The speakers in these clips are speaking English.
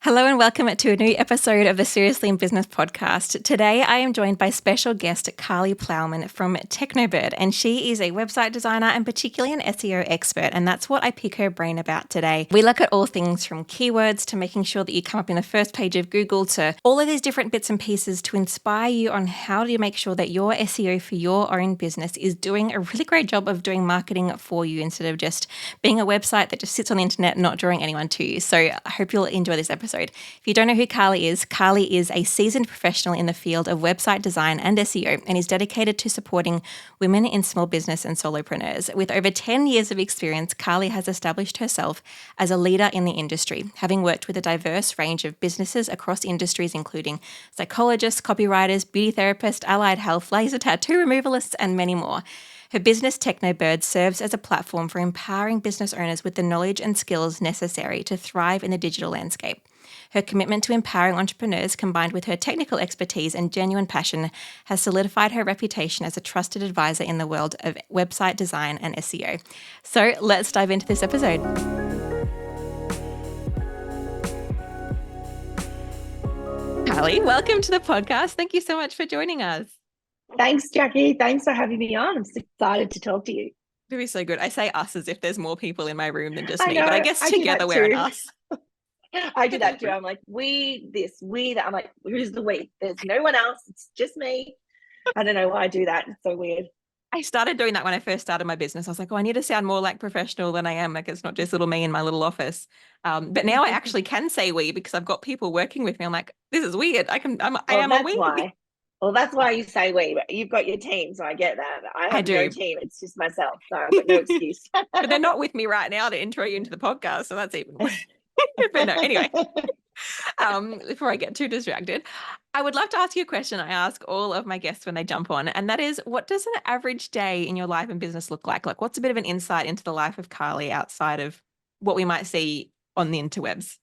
Hello and welcome to a new episode of the Seriously in Business podcast. Today I am joined by special guest Karlie Plowman from Techno, and she is a website designer and particularly an SEO expert, and that's what I pick her brain about today. We look at all things from keywords to making sure that you come up in the first page of Google to all of these different bits and pieces to inspire you on how do you make sure that your SEO for your own business is doing a really great job of doing marketing for you instead of just being a website that just sits on the internet not drawing anyone to you. So I hope you'll enjoy this episode. If you don't know who Karlie is a seasoned professional in the field of website design and SEO and is dedicated to supporting women in small business and solopreneurs. With over 10 years of experience, Karlie has established herself as a leader in the industry, having worked with a diverse range of businesses across industries including psychologists, copywriters, beauty therapists, allied health, laser tattoo removalists, and many more. Her business, Techno, serves as a platform for empowering business owners with the knowledge and skills necessary to thrive in the digital landscape. Her commitment to empowering entrepreneurs, combined with her technical expertise and genuine passion, has solidified her reputation as a trusted advisor in the world of website design and SEO. So let's dive into this episode. Karlie, welcome to the podcast. Thank you so much for joining us. Thanks, Jacqui. Thanks for having me on. I'm so excited to talk to you. It'll be so good. I say us as if there's more people in my room than just me, but I guess together we're an us. I do that too. I'm like, we, that. I'm like, who's the we? There's no one else. It's just me. I don't know why I do that. It's so weird. I started doing that when I first started my business. I was like, oh, I need to sound more like professional than I am. Like it's not just little me in my little office. But now I actually can say we because I've got people working with me. I'm like, this is weird. I am a we. Why. Well, that's why you say we, but you've got your team, so I get that. I have no team. It's just myself, so I've got no excuse. But they're not with me right now to intro you into the podcast, so that's even worse. But no, anyway, before I get too distracted, I would love to ask you a question I ask all of my guests when they jump on, and that is, what does an average day in your life and business look like? Like, what's a bit of an insight into the life of Karlie outside of what we might see on the interwebs?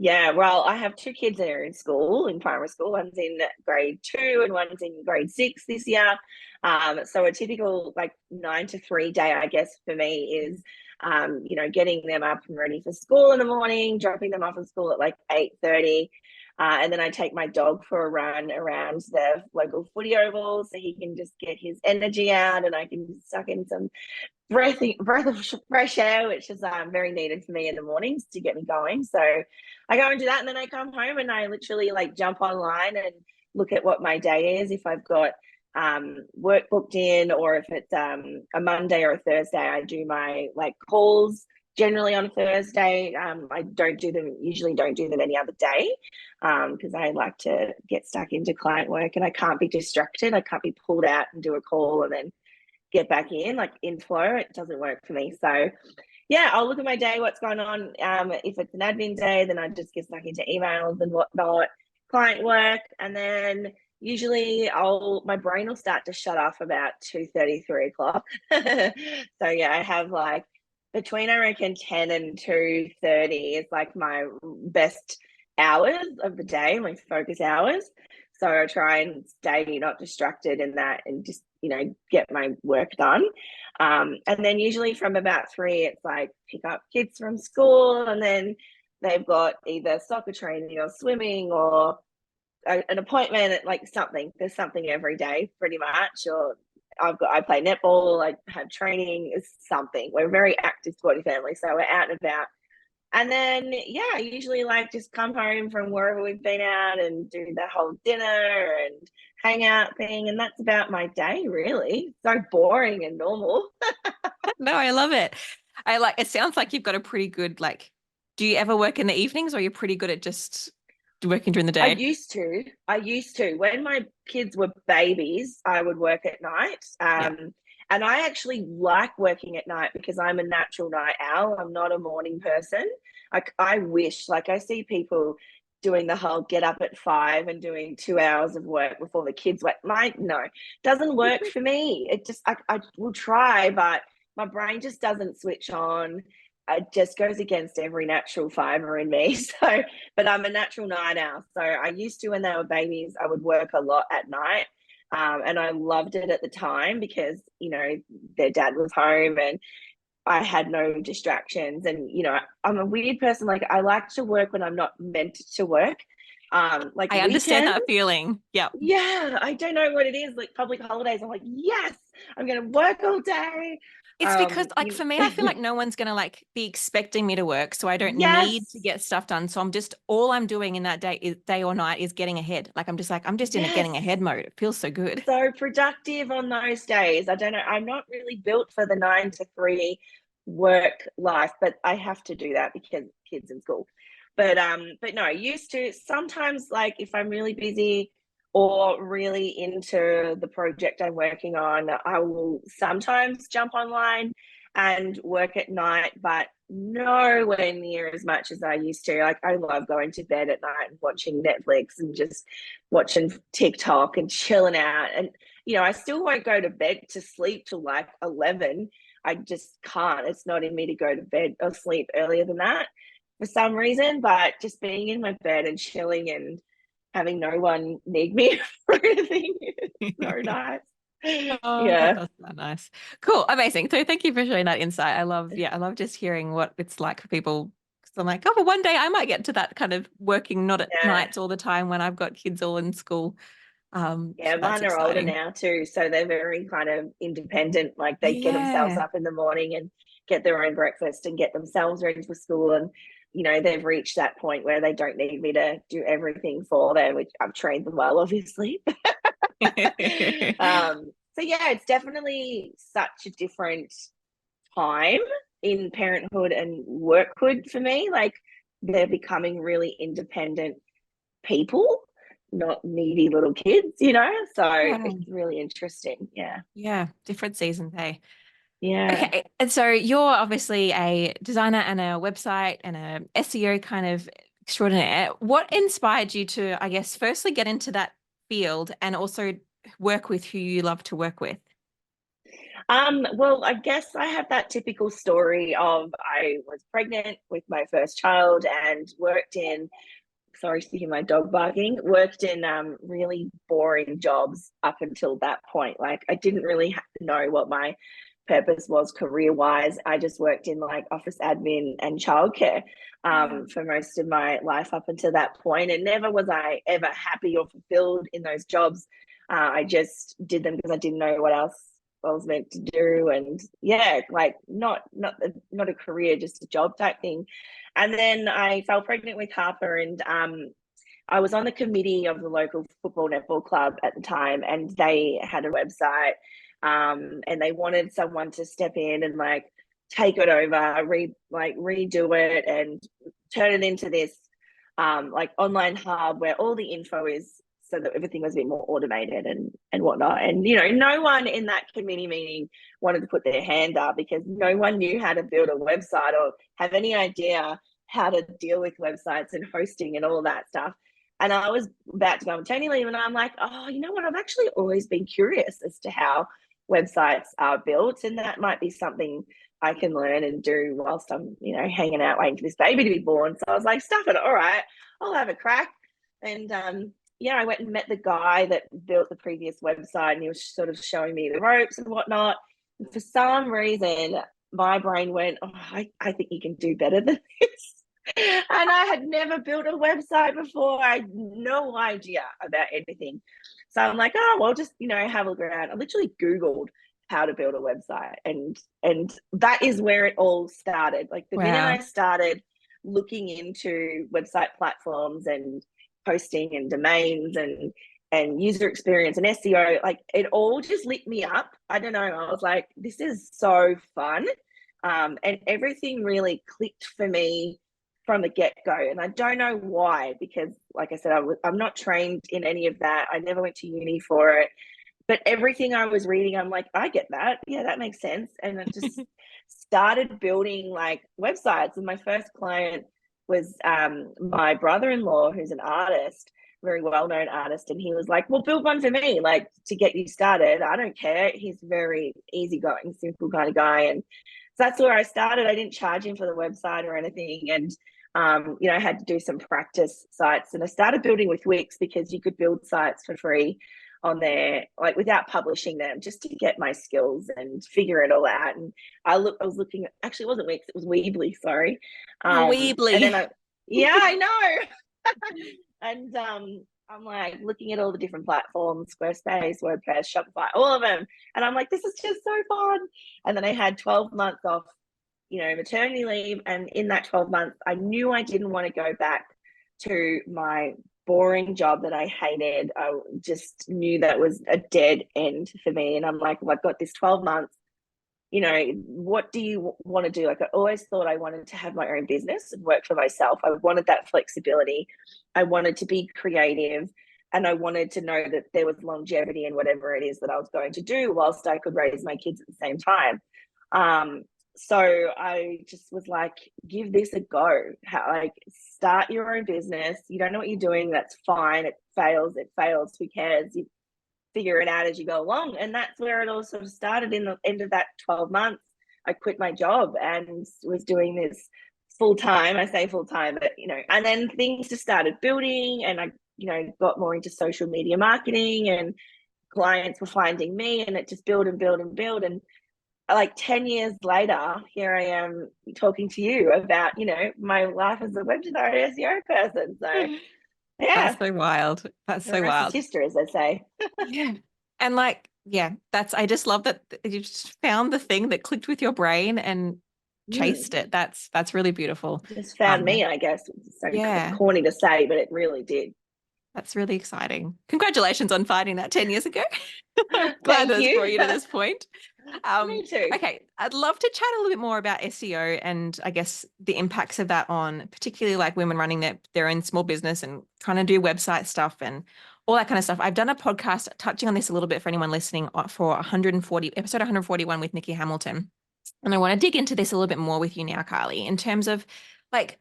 Yeah, well, I have two kids that are in school, in primary school. One's in grade 2 and one's in grade 6 this year. So a typical 9 to 3 day, I guess, for me is, getting them up and ready for school in the morning, dropping them off at school at 8:30. And then I take my dog for a run around the local footy oval so he can just get his energy out and I can suck in some breath of fresh air, which is very needed for me in the mornings to get me going. So I go and do that, and then I come home and I literally jump online and look at what my day is. If I've got work booked in, or if it's a Monday or a Thursday, I do my calls generally on a Thursday. I usually don't do them any other day because I like to get stuck into client work and I can't be distracted. I can't be pulled out and do a call and then get back in flow. It doesn't work for me. So yeah, I'll look at my day, what's going on. If it's an admin day, then I just get stuck into emails and whatnot, client work, and then usually my brain will start to shut off about 2:30, 3 o'clock. So yeah, I have between I reckon 10 and 2:30 is my best hours of the day, my focus hours. So I try and stay not distracted in that and just, get my work done. And then usually from about 3, it's pick up kids from school, and then they've got either soccer training or swimming or an appointment at something. There's something every day pretty much. Or I play netball, I have training, is something. We're a very active sporty family, so we're out and about. And then, yeah, I usually just come home from wherever we've been out and do the whole dinner and hang out thing. And that's about my day, really. So boring and normal. No, I love it. It sounds like you've got a pretty good, do you ever work in the evenings, or you're pretty good at just working during the day? I used to. When my kids were babies, I would work at night. And I actually like working at night because I'm a natural night owl. I'm not a morning person. I wish, I see people doing the whole get up at 5 and doing 2 hours of work before the kids wake. No, doesn't work for me. It just, I will try, but my brain just doesn't switch on. It just goes against every natural fiber in me. So, but I'm a natural night owl. So I used to, when they were babies, I would work a lot at night. And I loved it at the time because, their dad was home and I had no distractions. And, I'm a weird person. Like, I like to work when I'm not meant to work. Like I understand weekends. that feeling. Yep. Yeah, I don't know what it is. Like public holidays, I'm like, yes, I'm gonna work all day. It's because, like, You for me, I feel like no one's going to like be expecting me to work, so I don't need to yes, get stuff done. So all I'm doing in that day is day or night is getting ahead. I'm just in a yes. getting ahead mode. It feels so good. So productive on those days. I don't know. I'm not really built for the 9 to 3 work life, but I have to do that because kids in school. But no, I used to sometimes, like if I'm really busy or really into the project I'm working on, I will sometimes jump online and work at night, but nowhere near as much as I used to. Like I love going to bed at night and watching Netflix and just watching TikTok and chilling out. And I still won't go to bed to sleep till like 11. I just can't. It's not in me to go to bed or sleep earlier than that for some reason. But just being in my bed and chilling and having no one need me for anything is so nice. Oh, that Yeah. does sound nice. Cool. Amazing. So thank you for sharing that insight. I love just hearing what it's like for people. Because I'm like, oh, but one day I might get to that kind of working not at Yeah. nights all the time when I've got kids all in school. Yeah, So that's mine are older exciting. now too, so they're very kind of independent. Like they get themselves Yeah. up in the morning and get their own breakfast and get themselves ready for school. And they've reached that point where they don't need me to do everything for them, which I've trained them well, obviously. So yeah, it's definitely such a different time in parenthood and workhood for me. Like they're becoming really independent people, not needy little kids. So Yeah. it's really interesting. Yeah. Yeah. Different seasons, hey. Yeah. Okay. And so you're obviously a designer and a website and a SEO kind of extraordinaire. What inspired you to, I guess, firstly get into that field and also work with who you love to work with? Well, I guess I have that typical story of I was pregnant with my first child and worked in, sorry to hear my dog barking, worked in really boring jobs up until that point. Like I didn't really know what my purpose was career wise. I just worked in like office admin and childcare Yeah. for most of my life up until that point. And never was I ever happy or fulfilled in those jobs. I just did them because I didn't know what else I was meant to do. And yeah, like not a career, just a job type thing. And then I fell pregnant with Harper, and I was on the committee of the local football netball club at the time, and they had a website, and they wanted someone to step in and like take it over, redo it, and turn it into this like online hub where all the info is, so that everything was a bit more automated and whatnot. And no one in that committee meeting wanted to put their hand up because no one knew how to build a website or have any idea how to deal with websites and hosting and all that stuff. And I was about to go on maternity leave, and I'm like, oh, you know what? I've actually always been curious as to how websites are built, and that might be something I can learn and do whilst I'm, hanging out waiting for this baby to be born. So I was like, stuff it, all right, I'll have a crack. And yeah, I went and met the guy that built the previous website, and he was sort of showing me the ropes and whatnot. And for some reason, my brain went, oh, I think you can do better than this. And I had never built a website before. I had no idea about anything. So I'm like, oh, well, just, have a look around. I literally Googled how to build a website. And that is where it all started. Like the minute I Wow. started looking into website platforms and hosting and domains and user experience and SEO, like it all just lit me up. I don't know. I was like, this is so fun. And everything really clicked for me from the get-go. And I don't know why, because like I said, I'm not trained in any of that. I never went to uni for it. But everything I was reading, I'm like, I get that. Yeah, that makes sense. And I just started building like websites. And my first client was my brother-in-law, who's an artist, very well-known artist. And he was like, well, build one for me, like to get you started. I don't care. He's very easygoing, simple kind of guy. And so that's where I started. I didn't charge him for the website or anything. And I had to do some practice sites, and I started building with Wix because you could build sites for free. on there, like without publishing them, just to get my skills and figure it all out. And I was looking at, actually it wasn't Wix, it was Weebly, sorry. Oh, And Weebly. then yeah, I know. And I'm like looking at all the different platforms, Squarespace, WordPress, Shopify, all of them. And I'm like, this is just so fun. And then I had 12 months off, maternity leave. And in that 12 months, I knew I didn't want to go back to my boring job that I hated. I just knew that was a dead end for me. And I'm like, well, I've got this 12 months. What do you want to do? Like, I always thought I wanted to have my own business and work for myself. I wanted that flexibility. I wanted to be creative, and I wanted to know that there was longevity in whatever it is that I was going to do whilst I could raise my kids at the same time. So I just was like, give this a go. Start your own business. You don't know what you're doing. That's fine. It fails. Who cares? You figure it out as you go along. And that's where it all sort of started. In the end of that 12 months, I quit my job and was doing this full time. I say full time, but and then things just started building, and I, got more into social media marketing, and clients were finding me, and it just built and built and built. And like 10 years later, here I am talking to you about, my life as a web designer, SEO person. So That's yeah, so wild. That's the so rest is wild. history, as I say. Yeah. And like, yeah, I just love that you just found the thing that clicked with your brain and chased it. That's really beautiful. Just found me, I guess. It's so Yeah, corny to say, but it really did. that's really exciting. Congratulations on finding that 10 years ago. I'm glad Thank that's brought you. you to this point. Me too. Okay, I'd love to chat a little bit more about SEO and I guess the impacts of that on particularly like women running their own small business and trying to do website stuff and all that kind of stuff. I've done a podcast touching on this a little bit for anyone listening for episode 141 with Nikki Hamilton. And I want to dig into this a little bit more with you now, Karlie, in terms of like,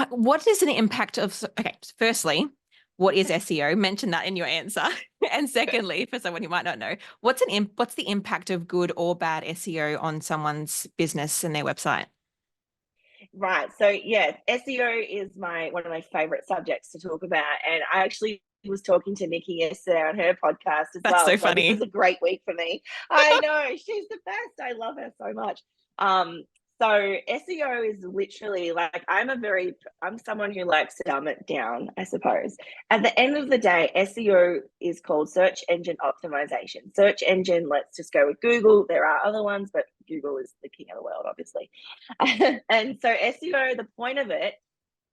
what is an impact of, okay, firstly, what is SEO? Mention that in your answer. And secondly, for someone who might not know, what's the impact of good or bad SEO on someone's business and their website? Right. So yeah, SEO is one of my favorite subjects to talk about. And I actually was talking to Nikki yesterday on her podcast as That's well. so So this is funny. a great week for me. I know, she's the best. I love her so much. So SEO is literally like, I'm someone who likes to dumb it down, I suppose. At the end of the day, SEO is called search engine optimization. Search engine, let's just go with Google. There are other ones, but Google is the king of the world, obviously. And so SEO, the point of it,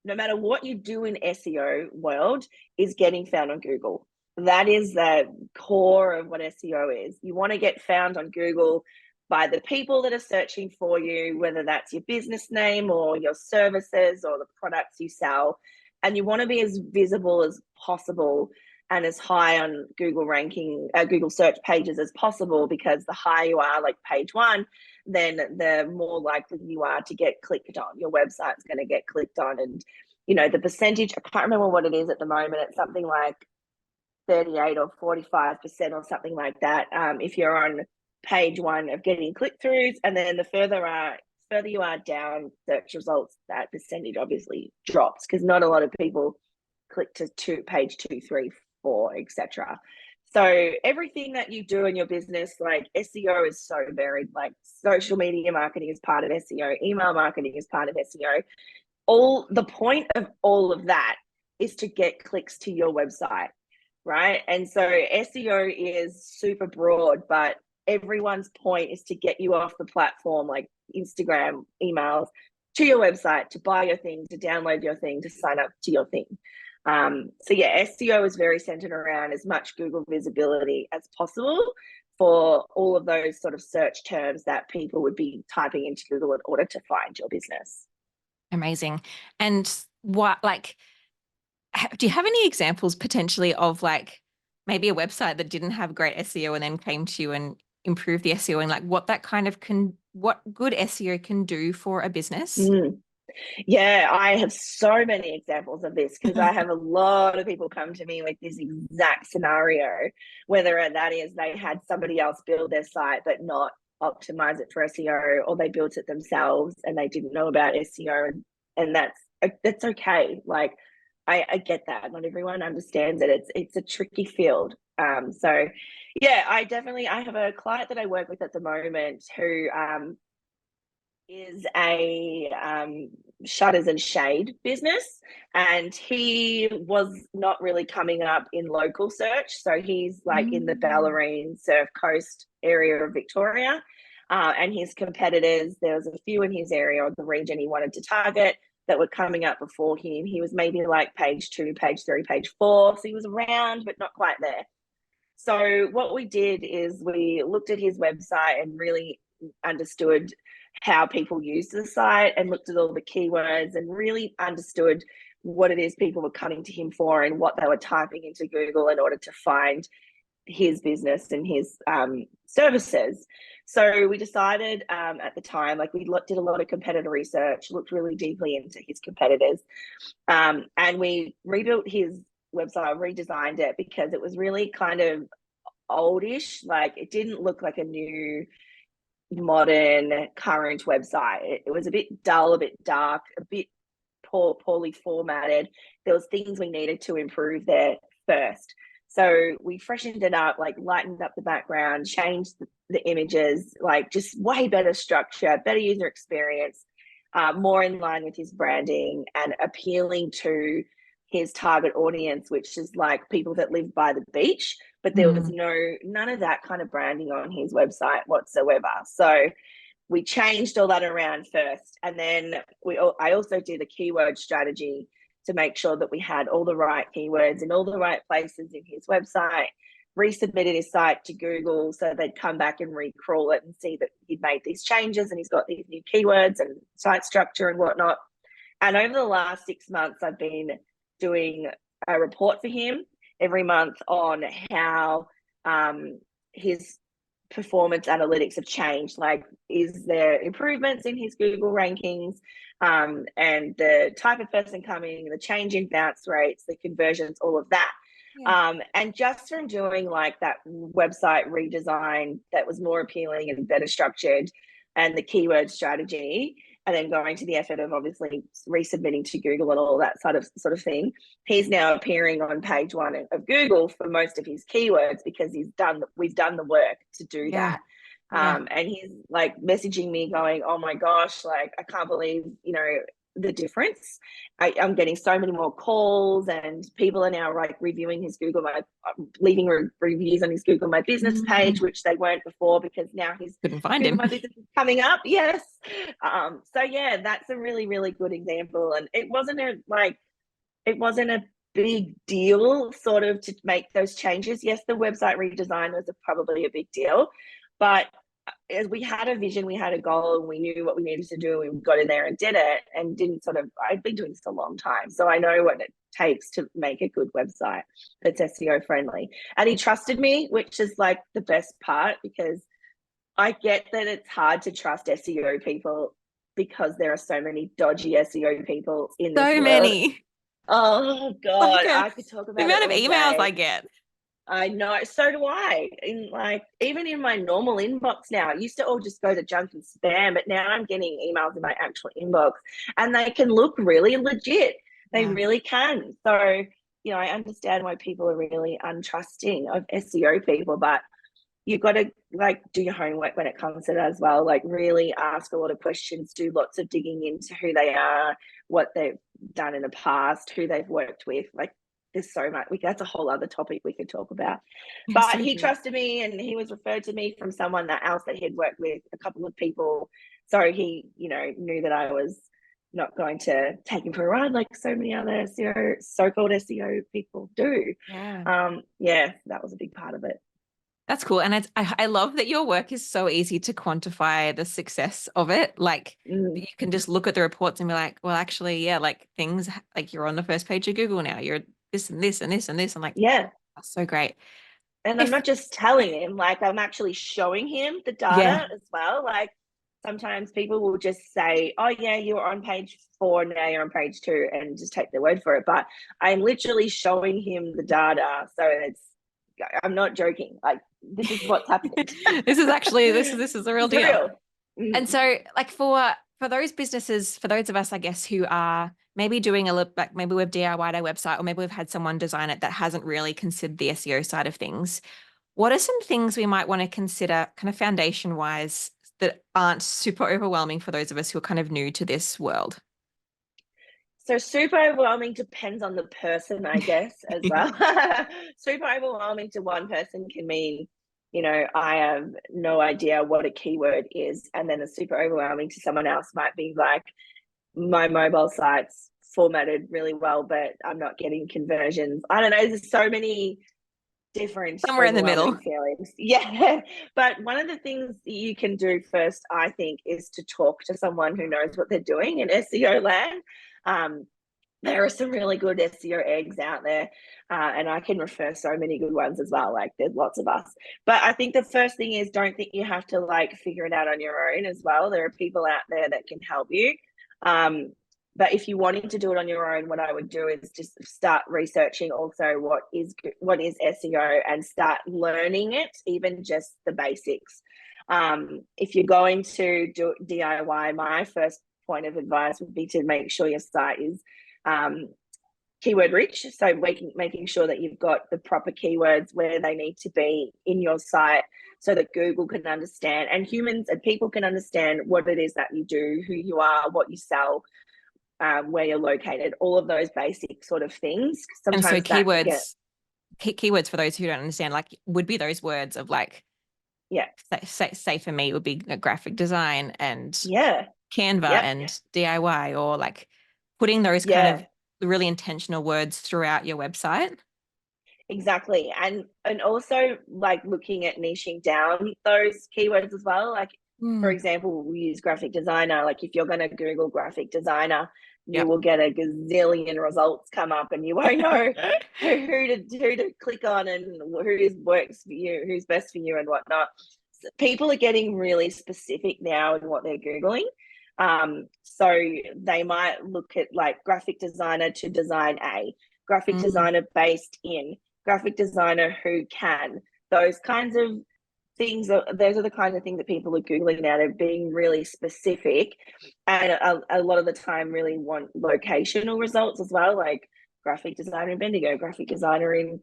no matter what you do in SEO world, is getting found on Google. That is the core of what SEO is. You want to get found on Google by the people that are searching for you, whether that's your business name or your services or the products you sell. And you want to be as visible as possible and as high on Google Google search pages as possible, because the higher you are, like page one, then the more likely you are to get clicked on. Your website's going to get clicked on. And, the percentage, I can't remember what it is at the moment. It's something like 38 or 45% or something like that. If you're on page one of getting click-throughs, and then the further you are down search results, that percentage obviously drops, because not a lot of people click to page 2, 3, 4, etc. So everything that you do in your business, like SEO is so varied. Like social media marketing is part of SEO, email marketing is part of SEO. All the point of all of that is to get clicks to your website, right? And so SEO is super broad, but everyone's point is to get you off the platform, like Instagram, emails, to your website, to buy your thing, to download your thing, to sign up to your thing. So yeah, SEO is very centered around as much Google visibility as possible for all of those sort of search terms that people would be typing into Google in order to find your business. Amazing. And do you have any examples potentially of like maybe a website that didn't have great SEO and then came to you and improved the SEO, and like what good SEO can do for a business? Yeah, I have so many examples of this, because I have a lot of people come to me with this exact scenario, whether that is they had somebody else build their site but not optimize it for SEO, or they built it themselves and they didn't know about SEO, and that's okay. Like, I get that. Not everyone understands it. It's a tricky field. So yeah, I have a client that I work with at the moment who is a shutters and shade business, and he was not really coming up in local search. So he's like in the Bellarine Surf Coast area of Victoria. And his competitors, there was a few in his area or the region he wanted to target that were coming up before him. He was maybe like page 2, page 3, page 4. So he was around, but not quite there. So what we did is we looked at his website and really understood how people use the site, and looked at all the keywords and really understood what it is people were coming to him for and what they were typing into Google in order to find his business and his services. So we decided at the time, like we did a lot of competitor research, looked really deeply into his competitors, and we rebuilt his website, redesigned it, because it was really kind of oldish. Like it didn't look like a new modern current website. It was a bit dull, a bit dark, a bit poorly formatted. There was things we needed to improve there first. So we freshened it up, like lightened up the background, changed the images, like just way better structure, better user experience, more in line with his branding and appealing to his target audience, which is like people that live by the beach. But there was none of that kind of branding on his website whatsoever. So we changed all that around first, and then I also did a keyword strategy to make sure that we had all the right keywords in all the right places in his website, resubmitted his site to Google so they'd come back and recrawl it and see that he'd made these changes and he's got these new keywords and site structure and whatnot. And over the last 6 months, I've been doing a report for him every month on how his performance analytics have changed. Like, is there improvements in his Google rankings, and the type of person coming, the change in bounce rates, the conversions, all of that. And just from doing like that website redesign that was more appealing and better structured, and the keyword strategy, and then going to the effort of obviously resubmitting to Google and all that sort of thing, he's now appearing on page 1 of Google for most of his keywords, because we've done the work to do that. And he's like messaging me going, oh my gosh, like I can't believe, the difference. I'm getting so many more calls, and people are now like reviewing his leaving reviews on his Google My Business page, which they weren't before, because now he's couldn't find Google him. My Business is coming up. Yes. So yeah, that's a really, really good example. And it wasn't a big deal sort of to make those changes. Yes, the website redesign was probably a big deal, but as we had a vision, we had a goal, and we knew what we needed to do, and we got in there and did it, and I've been doing this a long time, so I know what it takes to make a good website that's SEO friendly. And he trusted me, which is like the best part, because I get that it's hard to trust SEO people because there are so many dodgy SEO people in this world. So many. Oh God, I could talk about the amount of emails I get. I know, so do I. Even in my normal inbox now, I used to all just go to junk and spam, but now I'm getting emails in my actual inbox, and they can look really legit. They really can. So, I understand why people are really untrusting of SEO people, but you've got to do your homework when it comes to that as well. Like really ask a lot of questions, do lots of digging into who they are, what they've done in the past, who they've worked with. Like, there's so much. That's a whole other topic we could talk about. But he trusted me, and he was referred to me from someone else that he'd worked with, a couple of people. So he, knew that I was not going to take him for a ride like so many other so-called SEO people do. That was a big part of it. That's cool. And I love that your work is so easy to quantify the success of it. Like you can just look at the reports and be like, well, actually, like things like you're on the first page of Google now, you're this and this and this and this. I'm like, that's so great. And I'm not just telling him, like I'm actually showing him the data as well. Like sometimes people will just say, oh yeah, you were on page 4, now you're on page 2, and just take their word for it. But I'm literally showing him the data. So I'm not joking. Like this is what's happening. This is actually, this is the real deal. Real. And so like for For those businesses, for those of us, I guess, who are maybe doing a look like maybe we've DIY'd our website or maybe we've had someone design it that hasn't really considered the SEO side of things, what are some things we might want to consider kind of foundation wise that aren't super overwhelming for those of us who are kind of new to this world? So super overwhelming depends on the person, I guess, as well. Super overwhelming to one person can mean, I have no idea what a keyword is. And then a super overwhelming to someone else might be like, my mobile site's formatted really well, but I'm not getting conversions. I don't know. There's so many different Somewhere in the middle. overwhelming feelings. Yeah. But one of the things you can do first, I think, is to talk to someone who knows what they're doing in SEO land. Um, there are some really good SEO eggs out there, and I can refer so many good ones as well. Like there's lots of us. But I think the first thing is don't think you have to like figure it out on your own as well. There are people out there that can help you. But if you're wanting to do it on your own, what I would do is just start researching also what is SEO and start learning it, even just the basics. If you're going to do DIY, my first point of advice would be to make sure your site is keyword rich. So making sure that you've got the proper keywords where they need to be in your site so that Google can understand and humans and people can understand what it is that you do, who you are, what you sell, where you're located, all of those basic sort of things. And so Sometimes that can get, keywords for those who don't understand, like would be those words of like, yeah, say for me, it would be a graphic design and yeah, CANVA yep, and DIY, or like putting those kind yeah, of really intentional words throughout your website. exactly. And also like looking at niching down those keywords as well. Like for Mm. example, we use graphic designer. Like if you're going to Google graphic designer, you Yep. will get a gazillion results come up and you won't know who to click on and who works for you, who's best for you and whatnot. So people are getting really specific now in what they're Googling. So they might look at like graphic designer to design A, graphic Mm. designer based in, graphic designer who can, those kinds of things. Those are the kinds of things that people are Googling now. They're being really specific and a lot of the time really want locational results as well, like graphic designer in Bendigo, graphic designer in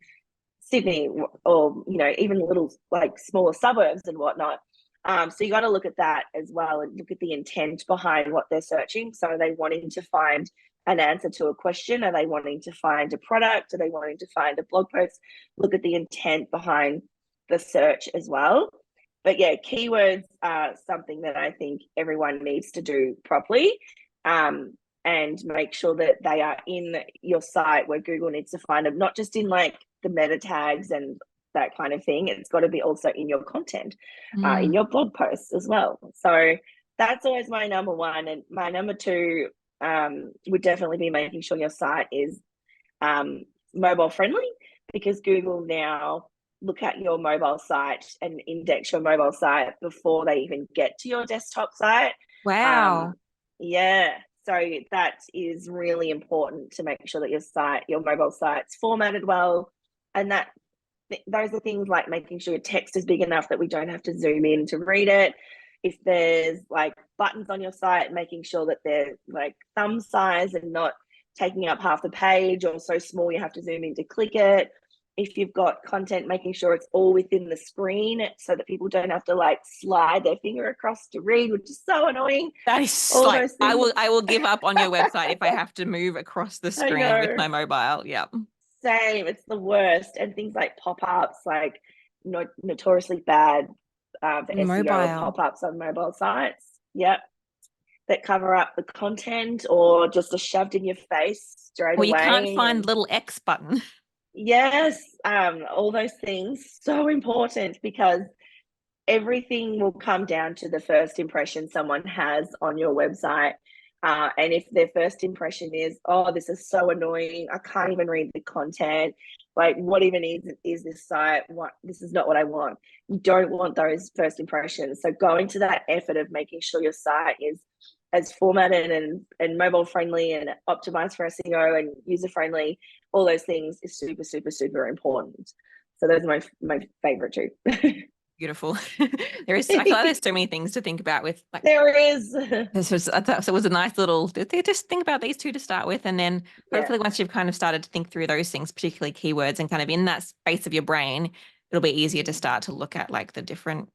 Sydney, or even little like smaller suburbs and whatnot. So you got to look at that as well and look at the intent behind what they're searching. So are they wanting to find an answer to a question? Are they wanting to find a product? Are they wanting to find a blog post? Look at the intent behind the search as well. But yeah, keywords are something that I think everyone needs to do properly. And make sure that they are in your site where Google needs to find them, not just in like the meta tags and that kind of thing. It's got to be also in your content, in Mm. your blog posts as well. So that's always my number one. And my number two would definitely be making sure your site is mobile friendly, because Google now look at your mobile site and index your mobile site before they even get to your desktop site. Wow. Yeah, so that is really important to make sure that your mobile site's formatted well, and that those are things like making sure your text is big enough that we don't have to zoom in to read it. If there's like buttons on your site, making sure that they're like thumb size and not taking up half the page or so small you have to zoom in to click it. If you've got content, making sure it's all within the screen so that people don't have to like slide their finger across to read, which is so annoying. That is All like those things. I will give up on your website if I have to move across the I screen with know. my mobile. Yep. Same. It's the worst. And things like pop-ups, like notoriously bad for SEO, or Mobile. pop-ups on mobile sites. Yep. That cover up the content or just are shoved in your face straight Or you can't away. find And little X button. yes, all those things, so important, because everything will come down to the first impression someone has on your website. And if their first impression is, oh, this is so annoying, I can't even read the content. Like, what even is this site? What, this is not what I want. You don't want those first impressions. So going to that effort of making sure your site is as formatted and mobile friendly and optimized for SEO and user friendly, all those things is super, super, super important. So those are my favorite two. beautiful. There is, I feel like there's so many things to think about with like, There is. I thought it was a nice little, just think about these two to start with. And then Yeah. hopefully once you've kind of started to think through those things, particularly keywords and kind of in that space of your brain, it'll be easier to start to look at like the different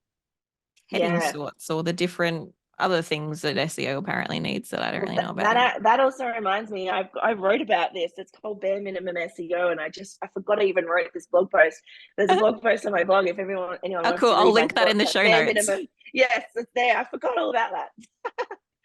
heading Yeah. sorts or the different other things that SEO apparently needs that I don't really know about. That also reminds me, I wrote about this. It's called bare minimum SEO, and I forgot I even wrote this blog post. There's a blog post on my blog if anyone Oh, wants cool. to I'll read my link that in the thoughts. show Bare notes. minimum. Yes, it's there. I forgot all about that.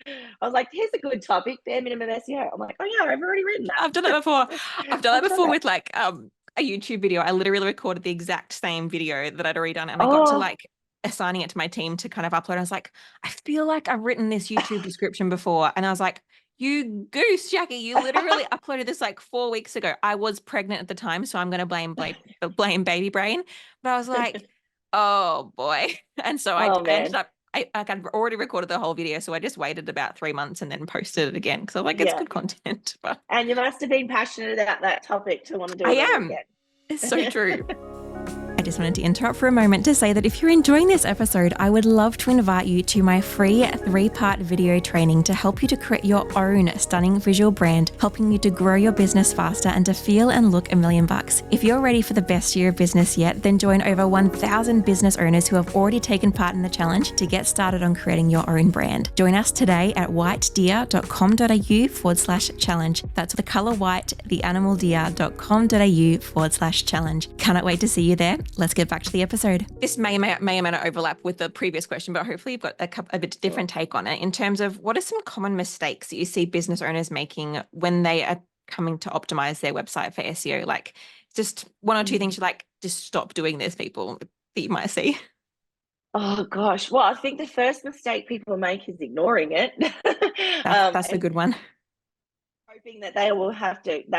I was like, here's a good topic, bare minimum SEO. I'm like, oh yeah, I've already written that. I've done that before. I've done that before that. with like a YouTube video. I literally recorded the exact same video that I'd already done, and I got to Oh, like assigning it to my team to kind of upload. I was like, I feel like I've written this YouTube description before, and I was like, you goose, Jacqui, you literally uploaded this like 4 weeks ago. I was pregnant at the time, so I'm going to blame baby brain. But I was like, oh boy, and so I ended man. up. I had already recorded the whole video, so I just waited about 3 months and then posted it again because I was like, it's Yeah. good content. But And you must have been passionate about that topic to want to do I it all am. again. It's so true. I just wanted to interrupt for a moment to say that if you're enjoying this episode, I would love to invite you to my free 3-part video training to help you to create your own stunning visual brand, helping you to grow your business faster and to feel and look $1 million. If you're ready for the best year of business yet, then join over 1,000 business owners who have already taken part in the challenge to get started on creating your own brand. Join us today at whitedeer.com.au/challenge. That's the color white, the animal deer.com.au/challenge. Cannot wait to see you there. Let's get back to the episode. This may or may not overlap with the previous question, but hopefully you've got a bit different take on it in terms of what are some common mistakes that you see business owners making when they are coming to optimize their website for SEO? Like just one or two things you're like, just stop doing this, people, that you might see. Oh gosh. Well, I think the first mistake people make is ignoring it. That's a good one. Hoping that they'll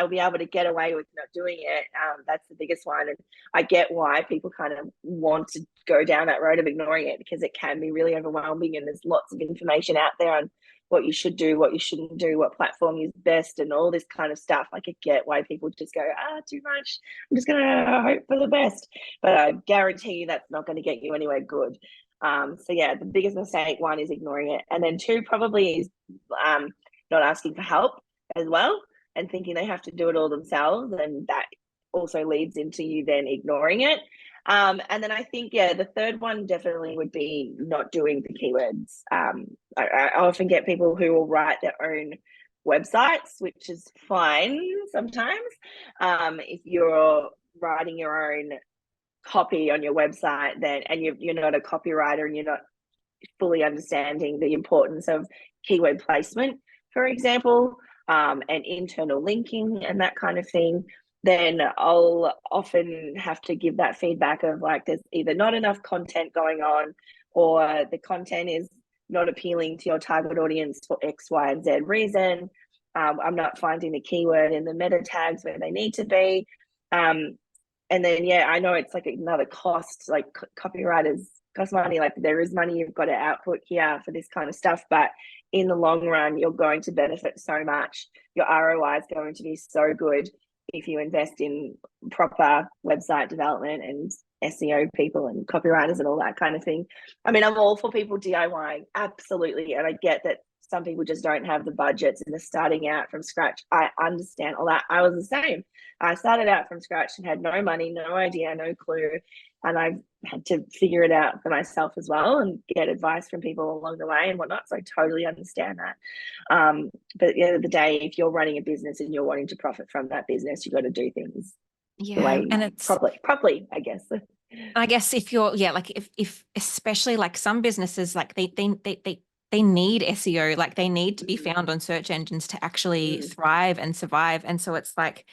be able to get away with not doing it. That's the biggest one. And I get why people kind of want to go down that road of ignoring it, because it can be really overwhelming and there's lots of information out there on what you should do, what you shouldn't do, what platform is best, and all this kind of stuff. Like, I get why people just go, too much. I'm just going to hope for the best. But I guarantee you that's not going to get you anywhere good. So yeah, the biggest mistake, one, is ignoring it. And then two probably is not asking for help as well, and thinking they have to do it all themselves, and that also leads into you then ignoring it. And then I think, the third one definitely would be not doing the keywords. I often get people who will write their own websites, which is fine sometimes. If you're writing your own copy on your website, then and you're not a copywriter and you're not fully understanding the importance of keyword placement, for example, and internal linking and that kind of thing, then I'll often have to give that feedback of like, there's either not enough content going on, or the content is not appealing to your target audience for X, Y, and Z reason. I'm not finding the keyword in the meta tags where they need to be. And then, I know it's like another cost, like copywriters cost money, like there is money you've got to output here for this kind of stuff, but in the long run you're going to benefit so much. Your ROI is going to be so good if you invest in proper website development and SEO people and copywriters and all that kind of thing. I mean, I'm all for people DIYing, absolutely, and I get that some people just don't have the budgets and they're starting out from scratch. I understand all that. I was the same. I started out from scratch and had no money, no idea, no clue. And I've had to figure it out for myself as well and get advice from people along the way and whatnot. So I totally understand that. But at the end of the day, if you're running a business and you're wanting to profit from that business, you've got to do things the way, and it's properly, I guess. I guess if you're, like if especially like some businesses, like they need SEO, like they need to be found on search engines to actually thrive and survive. And so it's like,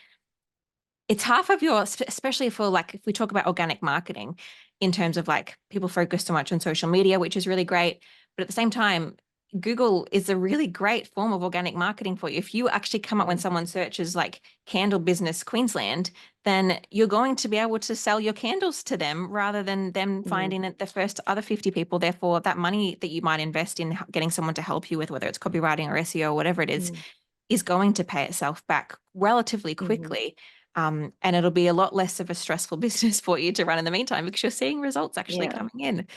it's half of your, especially for like, if we talk about organic marketing in terms of like people focus so much on social media, which is really great. But at the same time, Google is a really great form of organic marketing for you. If you actually come up when someone searches like candle business Queensland, then you're going to be able to sell your candles to them rather than them finding it the first other 50 people. Therefore, that money that you might invest in getting someone to help you with, whether it's copywriting or SEO or whatever it is going to pay itself back relatively quickly. And it'll be a lot less of a stressful business for you to run in the meantime because you're seeing results actually Yeah. coming in.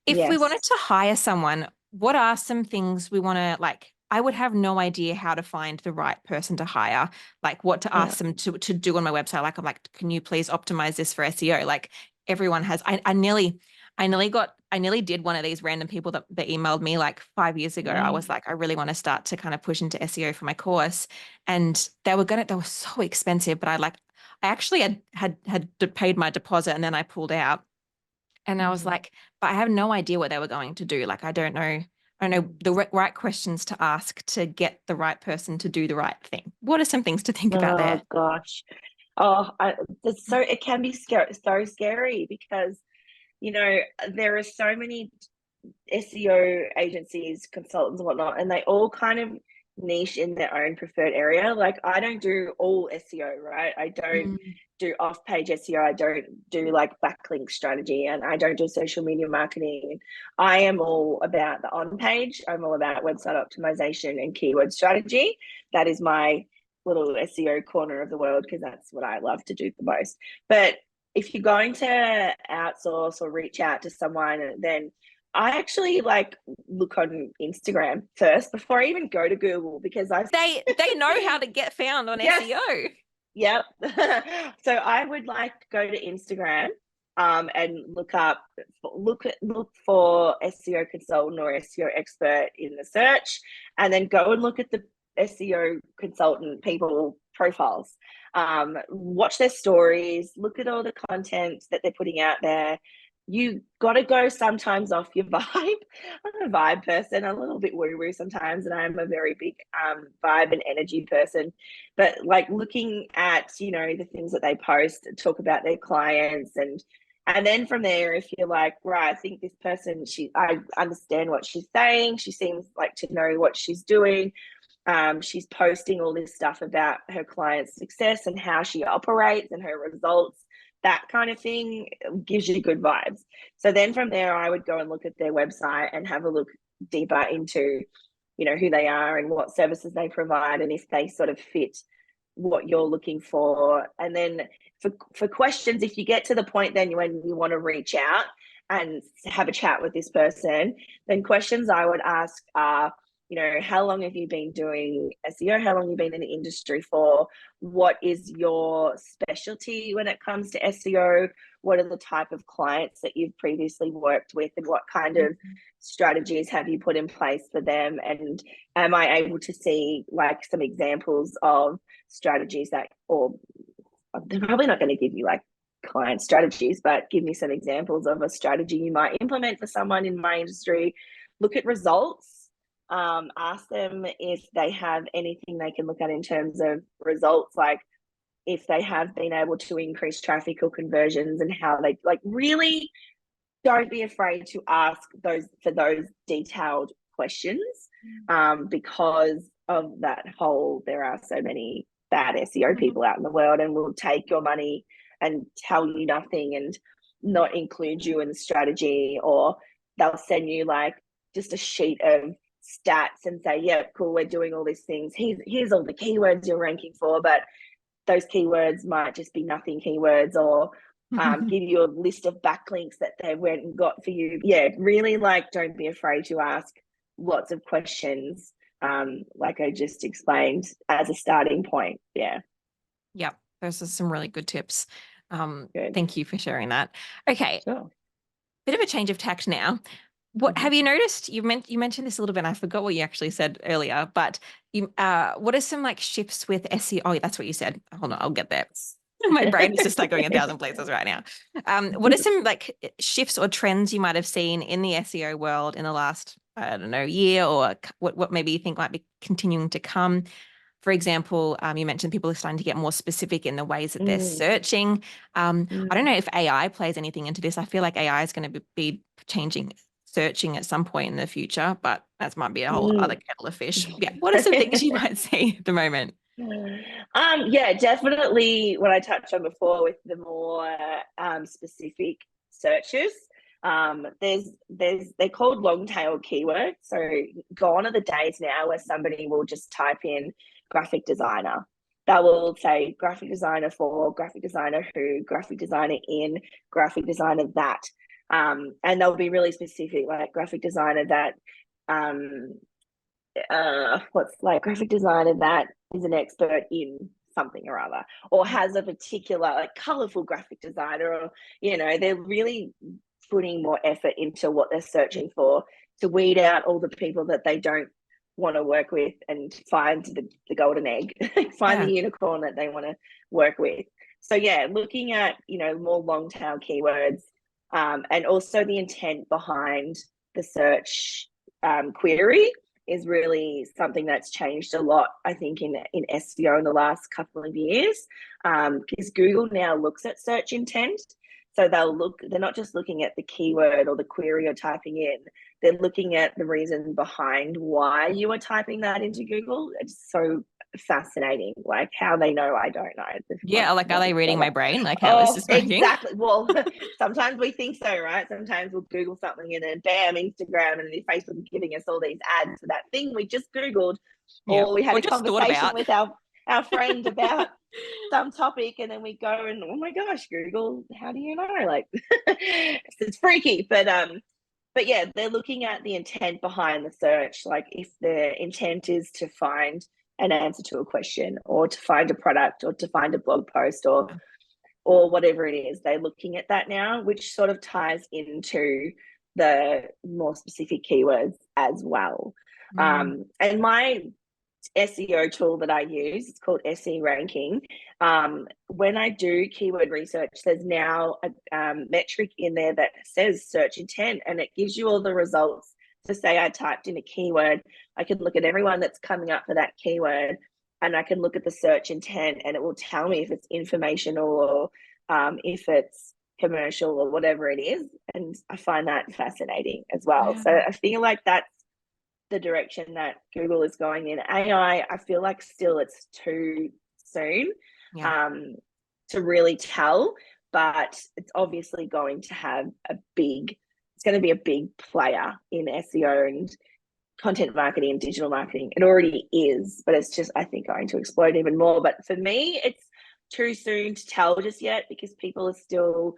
If we wanted Yes. to hire someone, what are some things we want to like? I would have no idea how to find the right person to hire, like what to Yeah. ask them to do on my website. Like, I'm like, can you please optimize this for SEO? Like everyone has, I nearly did one of these random people that emailed me like 5 years ago. I was Mm. like, I really want to start to kind of push into SEO for my course. And they were so expensive, but I actually had paid my deposit and then I pulled out. And I was Mm. like, but I have no idea what they were going to do. Like, I don't know the right questions to ask to get the right person to do the right thing. What are some things to think about Oh there? gosh. Oh, it can be so scary because, you know, there are so many SEO agencies, consultants, and whatnot, and they all kind of niche in their own preferred area. Like, I don't do all SEO, right? I don't Mm, do off-page SEO. I don't do like backlink strategy, and I don't do social media marketing. I am all about the on-page. I'm all about website optimization and keyword strategy. That is my little SEO corner of the world because that's what I love to do the most. But if you're going to outsource or reach out to someone, then I actually like look on Instagram first before I even go to Google because I they know how to get found on yes, SEO. yep. So I would like to go to Instagram and look for SEO consultant or SEO expert in the search, and then go and look at the SEO consultant people profiles. Watch their stories, look at all the content that they're putting out there. You got to go sometimes off your vibe. I'm a vibe person, a little bit woo woo sometimes, and I'm a very big vibe and energy person. But like looking at, you know, the things that they post, talk about their clients, and then from there, if you're like, right, I think this person, I understand what she's saying. She seems like to know what she's doing. She's posting all this stuff about her client's success and how she operates and her results. That kind of thing gives you good vibes. So then from there, I would go and look at their website and have a look deeper into, you know, who they are and what services they provide and if they sort of fit what you're looking for. And then for questions, if you get to the point then when you want to reach out and have a chat with this person, then questions I would ask are, you know, how long have you been doing SEO? How long have you been in the industry for? What is your specialty when it comes to SEO? What are the type of clients that you've previously worked with, and what kind of strategies have you put in place for them? And am I able to see like some examples of strategies that, or they're probably not going to give you like client strategies, but give me some examples of a strategy you might implement for someone in my industry. Look at results. Ask them if they have anything they can look at in terms of results, like if they have been able to increase traffic or conversions, and how they like really don't be afraid to ask those detailed questions, because of that whole, there are so many bad SEO Mhm. people out in the world and will take your money and tell you nothing and not include you in the strategy, or they'll send you like just a sheet of stats and say, yeah, cool, we're doing all these things, here's all the keywords you're ranking for, but those keywords might just be nothing keywords, or give you a list of backlinks that they went and got for you. Yeah, really, like, don't be afraid to ask lots of questions, like I just explained as a starting point. Yeah, Yep, those are some really good tips. good. Thank you for sharing that. Okay, Sure. bit of a change of tact now. What Mhm. have you noticed? You mentioned this a little bit. And I forgot what you actually said earlier, but what are some like shifts with SEO? Oh, that's what you said. Hold on, I'll get there. My brain is just like going a thousand places right now. What are some like shifts or trends you might have seen in the SEO world in the last, I don't know, year, or what maybe you think might be continuing to come? For example, you mentioned people are starting to get more specific in the ways that they're Mm, searching. I don't mm, know if AI plays anything into this. I feel like AI is going to be changing searching at some point in the future, but that might be a whole other mm. kettle of fish. Yeah. What are some things you might see at the moment? Yeah, definitely what I touched on before with the more specific searches. They're called long tail keywords. So gone are the days now where somebody will just type in graphic designer That will say graphic designer for, graphic designer who, graphic designer in, graphic designer that. And they'll be really specific, like graphic designer that, what's like graphic designer that is an expert in something or other, or has a particular like colorful graphic designer, or, they're really putting more effort into what they're searching for to weed out all the people that they don't want to work with and find the golden egg, find the unicorn that they want to work with. So yeah, looking at, more long tail keywords, and also the intent behind the search query is really something that's changed a lot, I think, in SEO in the last couple of years, because Google now looks at search intent. So they're not just looking at the keyword or the query you're typing in, they're looking at the reason behind why you are typing that into Google. It's so fascinating, like how they know, I don't know. Yeah, like are they reading my brain? Like how is this working? Exactly. Well, sometimes we think so, right? Sometimes we'll Google something and then bam, Instagram and then Facebook giving us all these ads for that thing we just Googled, or we had a conversation with our friend about some topic, and then we go and, oh my gosh, Google, how do you know? Like it's freaky. But yeah, they're looking at the intent behind the search. Like if the intent is to find an answer to a question, or to find a product, or to find a blog post, or whatever it is, they're looking at that now, which sort of ties into the more specific keywords as well. And my SEO tool that I use, it's called SE Ranking. When I do keyword research, there's now a metric in there that says search intent, and it gives you all the results. So say I typed in a keyword, I can look at everyone that's coming up for that keyword, and I can look at the search intent, and it will tell me if it's informational or if it's commercial or whatever it is. And I find that fascinating as well. Yeah. So I feel like that's the direction that Google is going in. AI, I feel like still it's too soon to really tell, but it's obviously going to have it's going to be a big player in SEO and content marketing and digital marketing. It already is, but it's just, I think, going to explode even more. But for me, it's too soon to tell just yet, because people are still,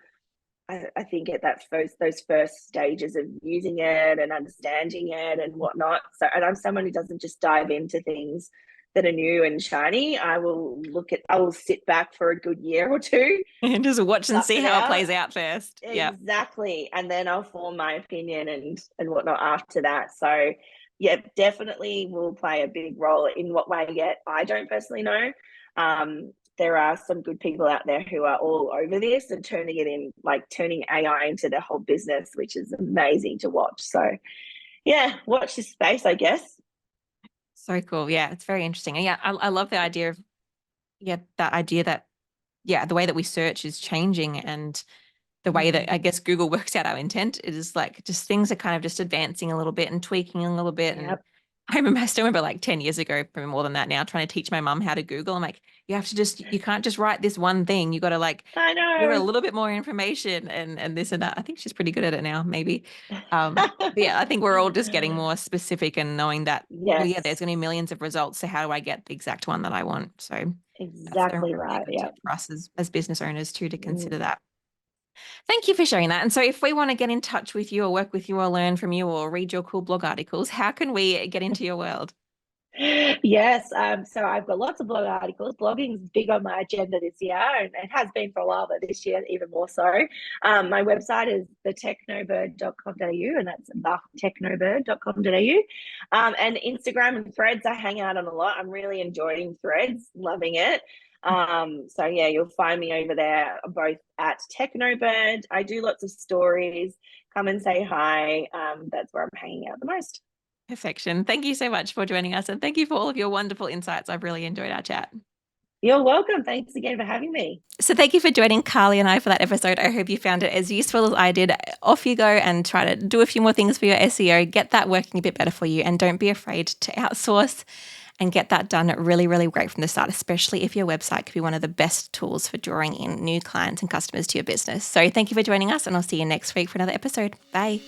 I think, at those first stages of using it and understanding it and whatnot. So, and I'm someone who doesn't just dive into things that are new and shiny. I will sit back for a good year or two and just watch and see how it plays out first. Exactly. And then I'll form my opinion and whatnot after that. So yeah, definitely will play a big role. In what way yet, I don't personally know. There are some good people out there who are all over this and turning AI into their whole business, which is amazing to watch. So yeah, watch this space, I guess. So cool. Yeah, it's very interesting. And yeah, I love the idea of, that the way that we search is changing, and the way that I guess Google works out our intent is like just things are kind of just advancing a little bit and tweaking a little bit. Yep. And I still remember like 10 years ago, probably more than that now, trying to teach my mum how to Google. I'm like, you can't just write this one thing. You got to like, I know, give her a little bit more information and this and that. I think she's pretty good at it now, maybe. But yeah, I think we're all just getting more specific and knowing that, there's going to be millions of results. So how do I get the exact one that I want? So exactly right. Yeah. For us as business owners too, to consider that. Thank you for sharing that. And so if we want to get in touch with you or work with you or learn from you or read your cool blog articles, how can we get into your world? Yes. So I've got lots of blog articles. Blogging is big on my agenda this year, and it has been for a while, but this year even more so. My website is thetechnobird.com.au, and that's thetechnobird.com.au. And Instagram and Threads, I hang out on a lot. I'm really enjoying Threads, loving it. So yeah, you'll find me over there, both at Technobird. I do lots of stories. Come and say hi. That's where I'm hanging out the most. Perfection. Thank you so much for joining us, and thank you for all of your wonderful insights. I've really enjoyed our chat. You're welcome. Thanks again for having me. So thank you for joining Karlie and I for that episode. I hope you found it as useful as I did. Off you go and try to do a few more things for your SEO. Get that working a bit better for you, and don't be afraid to outsource and get that done really, really great from the start, especially if your website could be one of the best tools for drawing in new clients and customers to your business. So thank you for joining us, and I'll see you next week for another episode. Bye.